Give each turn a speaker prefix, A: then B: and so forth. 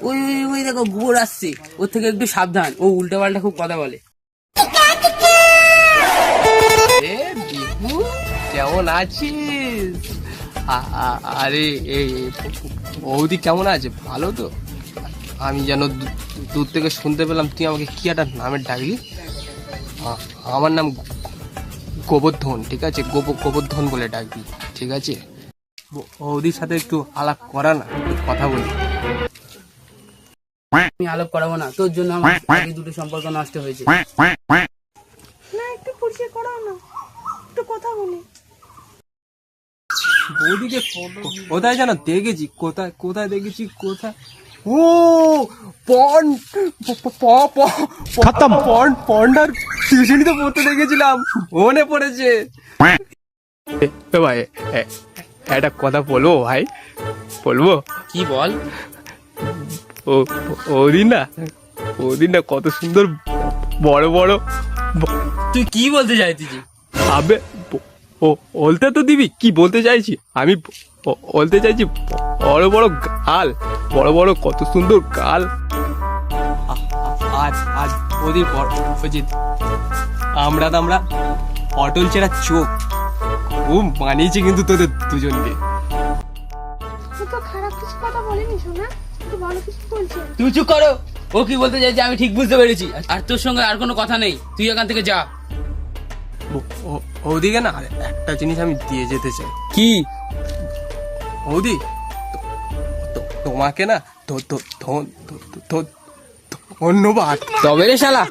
A: ওই ওই ওই দেখো গোবর আসছে, ওর থেকে একটু সাবধান, ও উল্টা পাল্টা খুব কথা বলে।
B: বিভু কেমন আছিস? আরে এই বৌদি কেমন আছে? ভালো তো? আমি যেন দূর থেকে শুনতে পেলাম তুই আমাকে কি একটা নামের ডাকলি। আমার নাম গোবর্ধন, ঠিক আছে? গোবর্ধন বলে ডাকবি, ঠিক আছে? বৌদির সাথে একটু আলাপ করা না, একটু কথা বলি।
A: আমি আলাপ করাবো না, তোর জন্য আমার আগে দুটো সম্পর্ক নষ্ট হয়েছে।
C: না একটু পরিচয় করাও না, একটু কথা বলি।
B: বৌদিকে কোথায় যেন দেখেছি, কোথায় কোথায় দেখেছি, কোথায়? ও পন্ডার টিউশনিতে পড়তে দেখেছিলাম, মনে পড়েছে। ভাই একটা কথা বলবো ভাই, বলবো?
A: কি বল?
B: ওদিন না কত সুন্দর বড় বড়।
A: তুই কি বলতে চাইছিস?
B: আবে বলতে তো দিবি, কি বলতে চাইছি আমি? বলতে চাইছি বড় বড় গাল, বড় বড় কত সুন্দর গাল। আজ আজ ওদের আমরা অটল চেরা চোখ, ও মানিয়েছে কিন্তু তোদের দুজনকে।
C: তো খারাপ কিছু কথা বলেনি শোনা, তো ভালো কিছু বলছে।
A: তুই চুপ করো, ও কি বলতে চাইছে আমি ঠিক বুঝতে পেরেছি, আর তোর সঙ্গে আর কোনো কথা নেই, তুই এখান থেকে যা।
B: ওদিকে না একটা জিনিস আমি দিয়ে যেতে চাই।
A: কি?
B: ওদি তোমাকে না ধন্যবাদ।
A: তবে রে শালা।